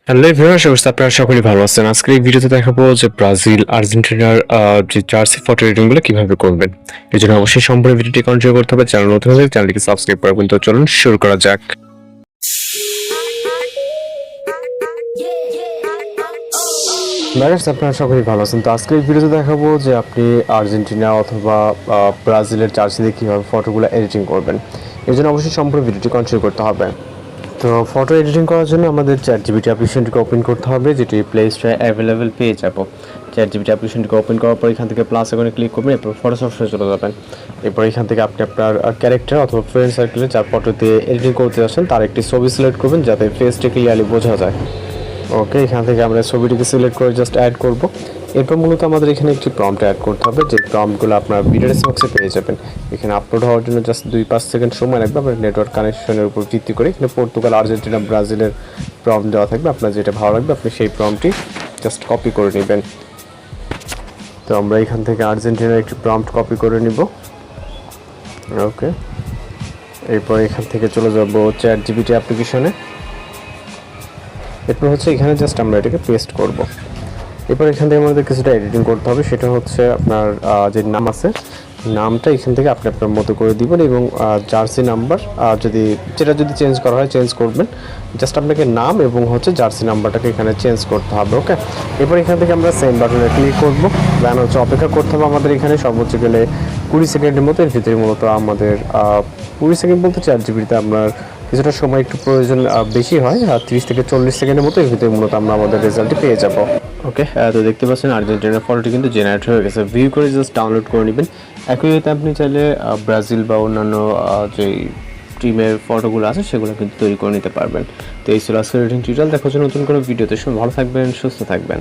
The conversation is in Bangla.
হ্যালো ভিউয়ার্স, অবস্থা আপনারা সকলেই ভালো আছেন। আজকের এই ভিডিওতে দেখাবো যে ব্রাজিল আর্জেন্টিনার যে জার্সি ফটো এডিটিং গুলো কিভাবে করবেন। এর জন্য অবশ্যই সম্পূর্ণ ভিডিওটি কন্টিনিউ করতে হবে। চ্যানেল নতুন হলে চ্যানেলটিকে সাবস্ক্রাইব করবেন। তো চলুন শুরু করা যাক। ভিউয়ার্স, আপনারা সকলেই ভালো আছেন। তো আজকের এই ভিডিওতে দেখাবো যে আপনি আর্জেন্টিনা অথবা ব্রাজিলের জার্সি দিয়ে কিভাবে ফটোগুলো এডিটিং করবেন। এর জন্য অবশ্যই সম্পূর্ণ ভিডিওটি কন্টিনিউ করতে হবে। তো ফটো এডিটিং করার জন্য আমাদের চ্যাটজিপিটি অ্যাপ্লিকেশনটিকে ওপেন করতে হবে, যেটি প্লে স্টোরে অ্যাভেলেবেল পেয়ে যাবো। চ্যাটজিপিটি অ্যাপ্লিকেশনটিকে ওপেন করার পর এখান থেকে প্লাস আইকনে ক্লিক করবেন, এরপর ফটোস অপশনে চলে যাবেন। এরপর এখান থেকে আপনি আপনার ক্যারেক্টার অথবা ফ্রেন্ড সার্কেলে যার ফটো দিয়ে এডিটিং করতে যাচ্ছেন তার একটি ছবি সিলেক্ট করবেন, যাতে ফেসটি ক্লিয়ারলি বোঝা যায়। ওকে, এখান থেকে আমরা ছবিটিকে সিলেক্ট করে জাস্ট অ্যাড করব। এরপর মূলত আমাদের এখানে একটি প্রম্পট অ্যাড করতে হবে, যে প্রম্পটগুলো আপনার ভিডিও বক্সে পেয়ে যাবেন। এখানে আপলোড হওয়ার জন্য জাস্ট 2-5 সেকেন্ড সময় লাগবে। আপনার নেটওয়ার্ক কানেকশনের উপর ভিত্তি করে এখানে পর্তুগাল, আর্জেন্টিনা, ব্রাজিলের প্রম্পট দেওয়া থাকবে। আপনার যেটা ভালো লাগবে আপনি সেই প্রম্পটটি জাস্ট কপি করে নেবেন। তো আমরা এখান থেকে আর্জেন্টিনার একটি প্রম্পট কপি করে নিব। ওকে, এরপর এখান থেকে চলে যাব চ্যাটজিপিটি অ্যাপ্লিকেশনে। এরপর হচ্ছে এখানে জাস্ট আমরা এটাকে পেস্ট করব। এরপর এখান থেকে আমাদের কিছুটা এডিটিং করতে হবে, সেটা হচ্ছে আপনার যে নাম আছে নামটা এখান থেকে আপনি আপনার মতো করে দিবেন, এবং জার্সি নাম্বার যদি চেঞ্জ করা হয় চেঞ্জ করবেন। জাস্ট আপনাকে নাম এবং হচ্ছে জার্সি নাম্বারটাকে এখানে চেঞ্জ করতে হবে। ওকে, এরপর এখান থেকে আমরা সেন্ড বাটনে ক্লিক করব। দেন হচ্ছে অপেক্ষা করতে হবে আমাদের এখানে সর্বোচ্চ গেলে 20 সেকেন্ডের মতো। এর ভিতরে মূলত আমাদের 20 সেকেন্ড বলতে চ্যাটজিপিটিতে আপনার কিছুটা সময় একটু প্রয়োজন বেশি হয়, 30 থেকে 40 সেকেন্ডের মতো। এর ভিতরে মূলত আমরা আমাদের রেজাল্টটি পেয়ে যাব। ওকে, তো দেখতে পাচ্ছেন আর্জেন্টিনার ফটোটি কিন্তু জেনারেট হয়ে গেছে। ভিউ করে জাস্ট ডাউনলোড করে নেবেন। একই হয়তো আপনি চাইলে ব্রাজিল বা অন্যান্য যেই টিমের ফটোগুলো আছে সেগুলো কিন্তু তৈরি করে নিতে পারবেন। তো এই ছিল আজকের এডিটিং টিউটোরিয়াল। দেখার জন্য নতুন কোনো ভিডিওতে ভালো থাকবেন, সুস্থ থাকবেন।